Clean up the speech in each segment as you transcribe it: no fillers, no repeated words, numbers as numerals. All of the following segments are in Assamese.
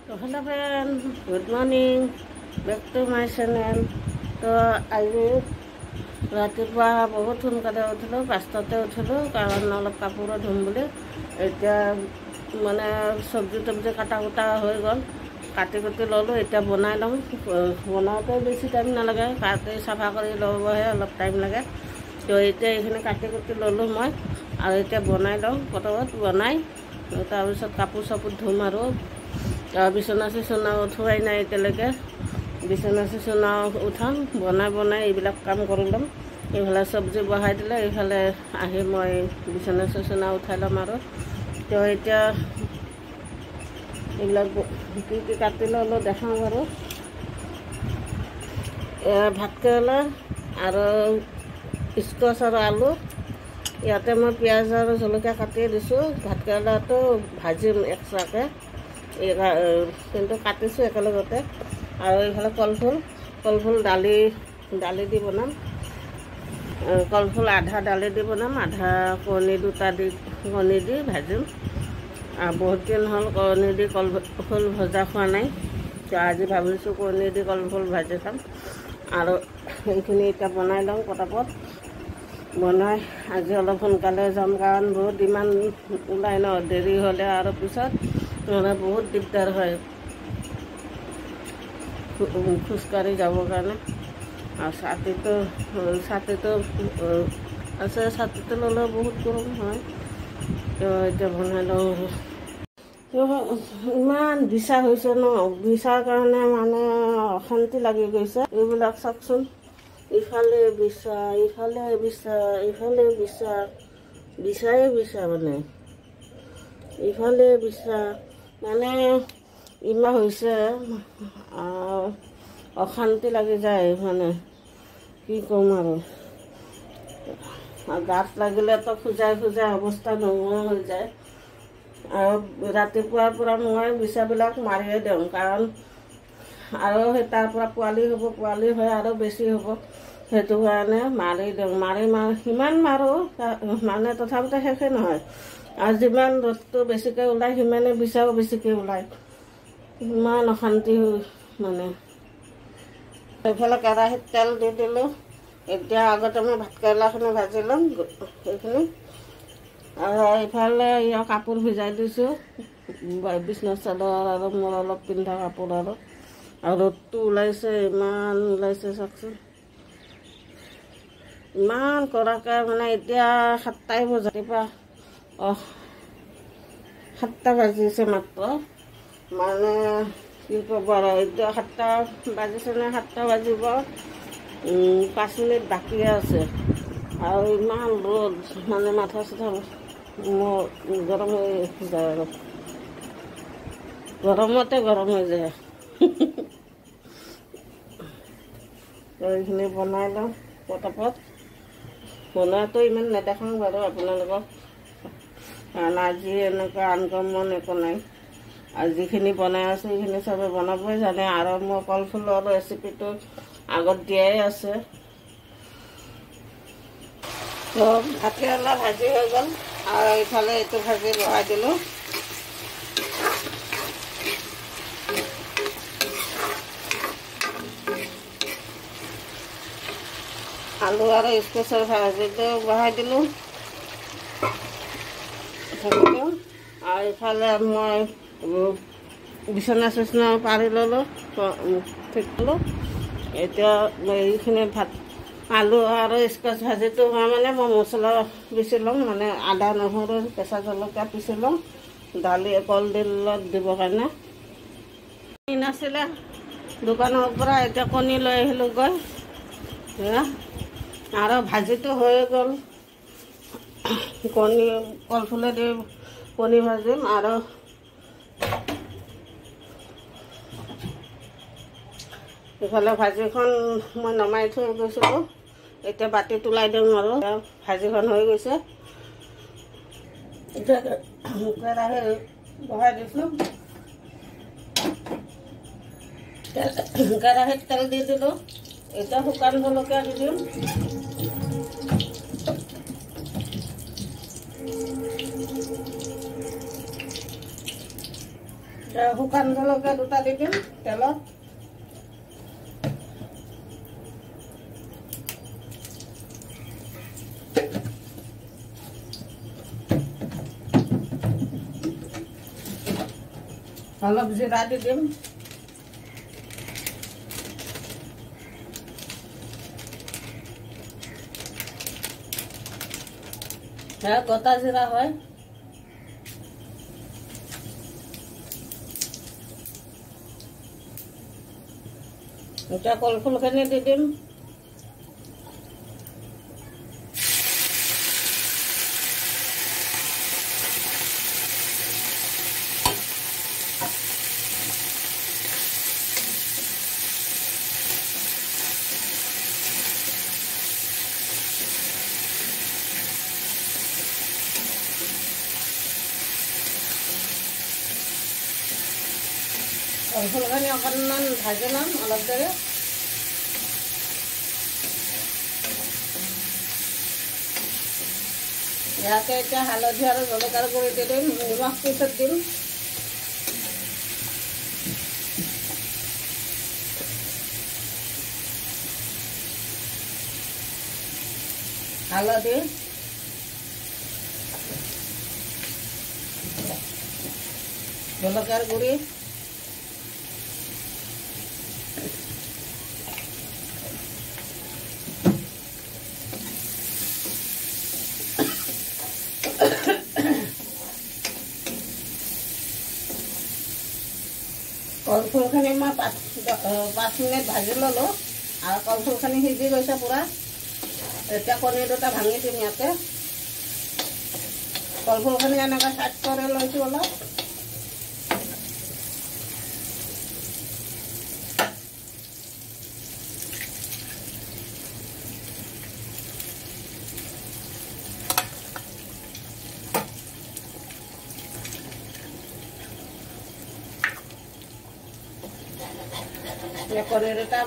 So hello friends, good morning, back to my channel. So আজি ৰাতিপুৱা বহুত সোনকালে উঠিলোঁ, 5টাতে উঠিলোঁ কাৰণ অলপ কাপোৰ ধুম বুলি। এতিয়া মানে চব্জি কাটা কুটা হৈ গ'ল, কাটি কুটি ল'লোঁ। এতিয়া বনাই লওঁ, বনাওঁতে বেছি টাইম নালাগে, কাটি চাফা কৰি ল'বহে অলপ টাইম লাগে। তো এতিয়া এইখিনি কাটি কুটি ল'লোঁ মই, আৰু এতিয়া বনাই লওঁ। পটাপট বনাই তাৰপিছত কাপোৰ চাপোৰ ধুম আৰু বিচনা চিচনা উঠোৱাই নাই এতিয়ালৈকে। বিচনা চিচনা উঠাম, বনাই এইবিলাক কাম কৰি ল'ম। এইফালে চব্জি বহাই দিলে এইফালে আহি মই বিচনা চিচনা উঠাই ল'ম আৰু। তো এতিয়া এইবিলাক কি কি কাটি ল'লোঁ দেখাওঁ বাৰু। ভাতকেৰেলা আৰু স্কচ আৰু আলু, ইয়াতে মই পিঁয়াজ আৰু জলকীয়া কাটি দিছোঁ। ভাতকেৰেলাটো ভাজিম এক্সট্ৰাকৈ, কিন্তু কাটিছোঁ একেলগতে। আৰু এইফালে কলফুল দালি দি বনাম। কলফুল আধা দালি দি বনাম, আধা কণী কণী দি ভাজিম। বহুত দিন হ'ল কণী দি কলফুল ভজা খোৱা নাই, তো আজি ভাবিছোঁ কণী দি কলফুল ভাজি খাম। আৰু সেইখিনি এতিয়া বনাই লওঁ পটাপট। বনাই আজি অলপ সোনকালে যাম, কাৰণ বহুত ইমান ওলাই ন, দেৰি হ'লে আৰু পিছত মানে বহুত দিগদাৰ হয় খোজকাঢ়ি যাবৰ কাৰণে। আৰু ছাতিটো আছে, ছাতিটো ল'লেও বহুত গৰম হয়। তো এতিয়া বনাই লওঁ। ইমান বিচা হৈছে ন, বিচাৰ কাৰণে মানে অশান্তি লাগি গৈছে। এইবিলাক চাওকচোন, ইফালে বিচা মানে ইফালে বিচা মানে ইমান হৈছে, অশান্তি লাগি যায় মানে, কি ক'ম আৰু। গাত লাগিলেতো খোজাই অৱস্থা নোহোৱা হৈ যায়। আৰু ৰাতিপুৱাৰ পৰা মই বিচাবিলাক মাৰিয়ে দিওঁ, কাৰণ আৰু সেই তাৰ পৰা পোৱালি হয় আৰু বেছি হ'ব। সেইটো কাৰণে মাৰি দিওঁ, সিমান মাৰোঁ মানে তথাপিতো শেষে নহয়। আৰু যিমান ৰ'দটো বেছিকৈ ওলায় সিমানে বিচাও বেছিকৈ ওলায়। ইমান অশান্তি মানে। এইফালে কেৰাহীত তেল দি দিলোঁ। এতিয়া আগতে মই ভাতকেৰেলাখিনি ভাজি ল'ম এইখিনি। আৰু এইফালে কাপোৰ ভিজাই দিছোঁ, বিচনা চাদৰ আৰু মোৰ অলপ পিন্ধা কাপোৰ আৰু ৰ'দটো ওলাইছে, ইমান ওলাইছে চাওকচোন, ইমান কৰাকৈ মানে। এতিয়া 7টাই বজাত, ৰাতিপুৱা 7টা বাজিছে মাত্ৰ, মানে কি ক'ব আৰু। এতিয়া 7টা বাজিছেনে, 7টা বাজিব 5 মিনিট বাকীয়ে আছে। আৰু ইমান ৰ'দ মানে মাথা চাথা মোৰ গৰম হৈ যায় আৰু, গৰমতে গৰম হৈ যায়। এইখিনি বনাই লওঁ পটাপট। বনোৱাটো ইমান নেদেখাওঁ বাৰু আপোনালোকক, কাৰণ আজি এনেকুৱা আনকমন একো নাই। আৰু যিখিনি বনাই আছোঁ সেইখিনি চবে বনাবই জানে। আৰু মোৰ কলফুলৰ ৰেচিপিটো আগত দিয়াই আছে। তো ভাতকেৰেলা ভাজি হৈ গ'ল, আৰু এইফালে এইটো ভাজি বহাই দিলোঁ। আলু আৰু স্কচৰ ভাজিটো বহাই দিলোঁ। আৰু এইফালে মই বিচনা চিচনা পাৰি ল'লোঁ, ঠিক কৰিলোঁ। এতিয়া মই এইখিনি আলু আৰু স্কচ ভাজিটো মানে মই মছলা পিচি ল'ম, মানে আদা নহৰু কেঁচা জলকীয়া পিচি ল'ম কলডিলত দিবৰ কাৰণে। কণী নাছিলে দোকানৰ পৰা, এতিয়া কণী লৈ আহিলোঁগৈ। আৰু ভাজিটো হৈ গ'ল, কলফুলেদি কণী ভাজিম। আৰু ইফালে ভাজিখন মই নমাই থৈ গৈছিলোঁ, এতিয়া বাতি তোলাই দিওঁ আৰু। ভাজিখন হৈ গৈছে, এতিয়া কেৰাহী বহাই দিছোঁ। কেৰাহীত তেল দি দিলোঁ, এতিয়া শুকান জলকীয়া দি দিম। শুকান জলকীয়া দুটা দি দিম তেলত। অলপ জিৰা দি দিম। গোটা জিৰা হয়। এতিয়া কলফুলখিনি দি দিম। কলফুলখিনি অকণমান ভাজি ল'ম অলপ দেৰি। ইয়াতে এতিয়া হালধি আৰু জলকীয়াৰ গুড়ি দি দিম, নিমখ পিছত দিম। হালধি, জলকীয়াৰ গুড়ি, কলফুলখিনি মই 5 মিনিট ভাজি ল'লোঁ আৰু কলফুলখিনি সিজি গৈছে পূৰা। এতিয়া কণী দুটা ভাঙি দিম ইয়াতে। কলফুলখিনি এনেকৈ চাইড কৰি লৈছোঁ অলপ। কণী দুটা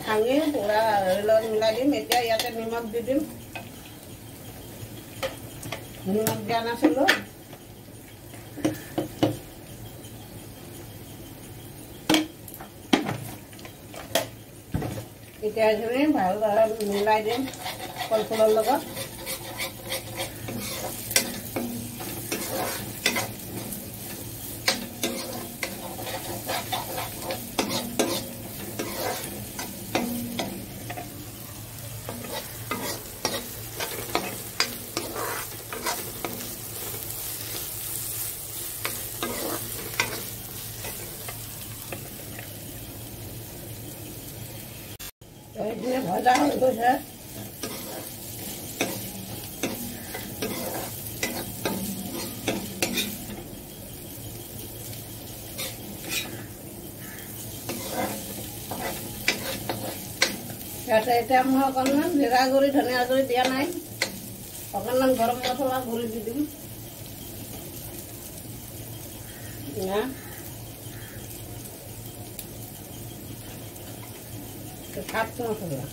ভাঙি পুৰা লগত মিলাই দিম। এতিয়া ইয়াতে নিমখ দি দিম। নিমখ দিয়া নাছিলোঁ। এতিয়া এইখিনি ভালদৰে মিলাই দিম কলফুলৰ লগত। এইখিনি ভজা হৈ গৈছে। ইয়াতে এতিয়া মই অকণমান জিৰা গুড়ি, ধনিয়া গুড়ি দিয়া নাই, অকণমান গৰম মছলা গুড়ি দি দিম। চাট মছলা,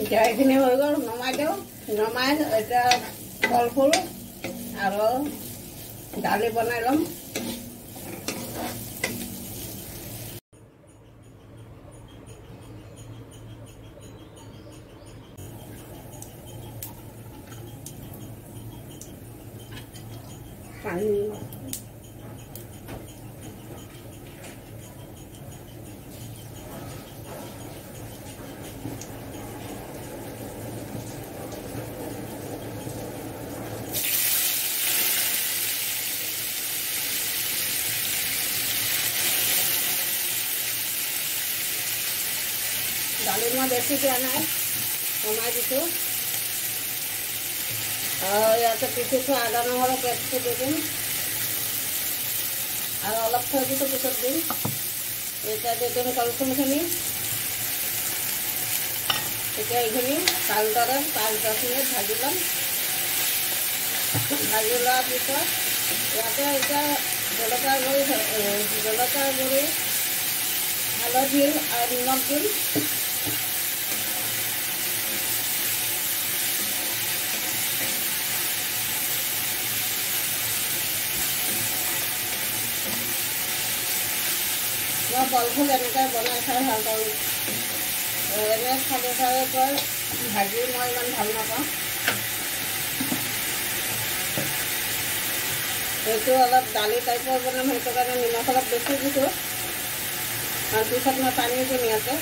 এতিয়া এইখিনি হৈ গ'ল, নমাই দিওঁ। নমাই এতিয়া কলফুল আৰু দালি বনাই ল'ম। পানী দালি মই বেছি দিয়া নাই, কমাই দিছোঁ। ইয়াতে পিঠি থোৱা আদা নহৰু পেষ্টটো দি দিম আৰু অলপ থৈ দিছোঁ, পিছত দিম। এতিয়া দি দিম কলফুলখিনি। এতিয়া এইখিনি ভালদৰে 5-10 মিনিট ভাজি ল'ম। ভাজি লোৱাৰ পিছত ইয়াতে এতিয়া জলকীয়া গুড়ি, হালধি আৰু নিমখ দিম। মই বলফুল এনেকৈ বনাই খাই ভাল পাওঁ। এনে খালি খাই ভাজি মই ইমান ভাল নাপাওঁ। এইটো অলপ দালি টাইপৰ বনাম, সেইটো কাৰণে নিমখ অলপ বেছি দিছোঁ। আৰু পিছত মই পানী দিম ইয়াতে।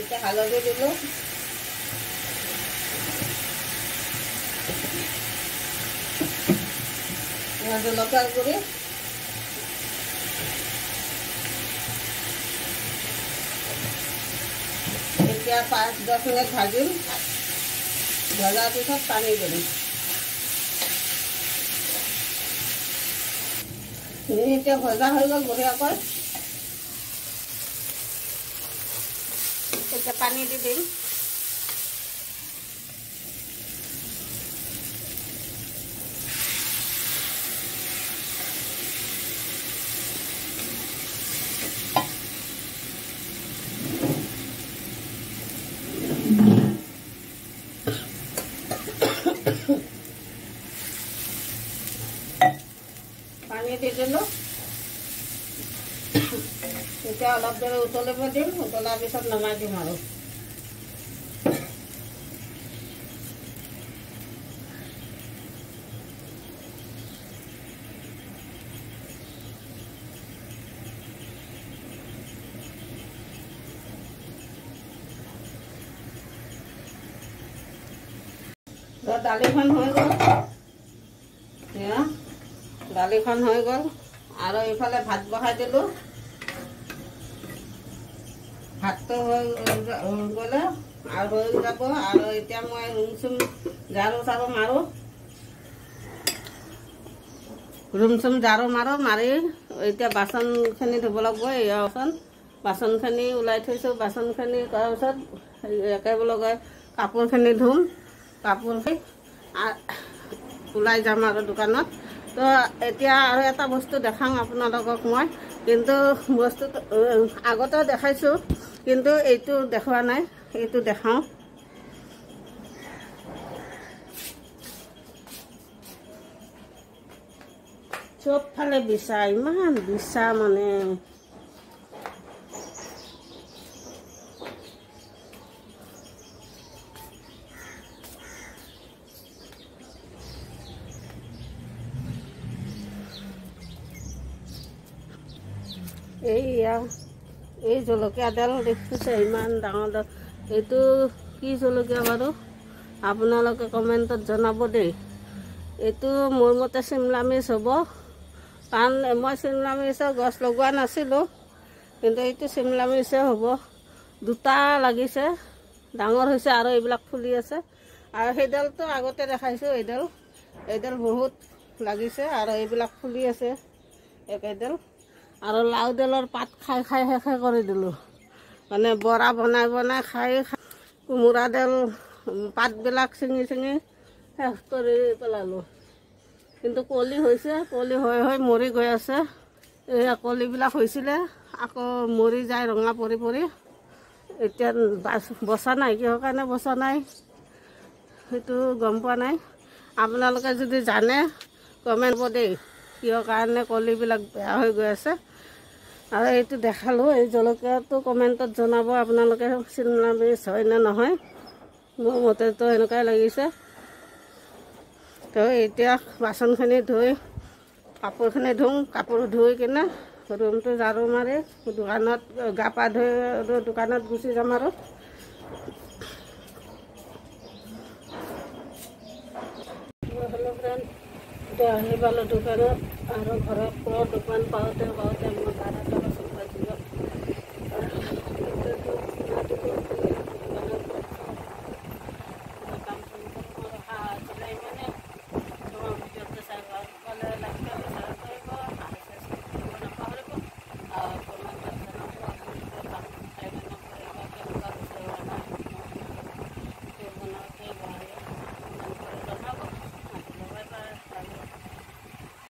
এতিয়া হালধি দিলোঁ, জলকীয়াৰ গুড়ি, এতিয়া 5-10 মিনিট ভাজিম। ভজাৰ পিছত পানী দিম। এতিয়া ভজা হৈ গ'ল বঢ়িয়াকৈ। এতিয়া পানী দি দিম। পানী দি দিলোঁ। এতিয়া অলপ দেৰি উতলিব দিম। উতলাৰ পিছত নমাই দিম আৰু। দালিখন হৈ গ'ল। দালিখন হৈ গ'ল আৰু এইফালে ভাত বহাই দিলোঁ। ভাতটো হৈ গ'লে আৰু হৈ যাব। আৰু এতিয়া মই ৰুম-চুম ঝাৰু মাৰোঁ। মাৰি এতিয়া বাচনখিনি ধুব লাগিব। এয়া বাচনখিনি ওলাই থৈছোঁ। বাচনখিনি কৰাৰ পিছত একেলগে কাপোৰখিনি ধুম। কাপোৰখিনি ওলাই যাম আৰু দোকানত। তো এতিয়া আৰু এটা বস্তু দেখাওঁ আপোনালোকক মই। কিন্তু বস্তুটো আগতেও দেখাইছোঁ, কিন্তু এইটো দেখুওৱা নাই। এইটো দেখাওঁ। চবফালে বিচা, ইমান বিচা মানে। এই জলকীয়াডাল দেখিছে ইমান ডাঙৰ। এইটো কি জলকীয়া বাৰু? আপোনালোকে কমেণ্টত জনাব দেই। এইটো মোৰ মতে চিমলা মিৰ্চ হ'ব, কাৰণ মই চিমলা মিৰ্চৰ গছ লগোৱা নাছিলোঁ, কিন্তু এইটো চিমলা মিৰ্চে হ'ব। দুটা লাগিছে, ডাঙৰ হৈছে আৰু এইবিলাক ফুলি আছে। আৰু সেইডালটো আগতে দেখাইছোঁ। এইডাল বহুত লাগিছে আৰু এইবিলাক ফুলি আছে একেডাল। আৰু লাওডালৰ পাত খাই শেষে কৰি দিলোঁ। মানে বৰা বনাই খাই কোমোৰাডাল পাতবিলাক ছিঙি শেষ কৰি পেলালোঁ। কিন্তু কলি হৈছে, কলি হৈ মৰি গৈ আছে। এই কলিবিলাক হৈছিলে আকৌ মৰি যায় ৰঙা পৰি। এতিয়া বচা নাই, কিহৰ কাৰণে বচা নাই সেইটো গম পোৱা নাই। আপোনালোকে যদি জানে কমেণ্ট কৰিব দেই, কিহৰ কাৰণে কলিবিলাক বেয়া হৈ গৈ আছে। আৰু এইটো দেখালোঁ, এই জলকীয়াটো কমেণ্টত জনাব আপোনালোকে চিমলা মিৰ্চ হয় নে নহয়। মোৰ মতেতো এনেকুৱাই লাগিছে। তো এতিয়া বাচনখিনি ধুই কাপোৰখিনি ধুম। কাপোৰ ধুই কিনে ৰুমটো ঝাৰু মাৰি দোকানত গা পা ধুই দোকানত গুচি যাম আৰু। হেল্ল' ফ্ৰেণ্ড, এতিয়া আহি পালোঁ দোকানত। আৰু ঘৰত দোকান পাওঁতে মই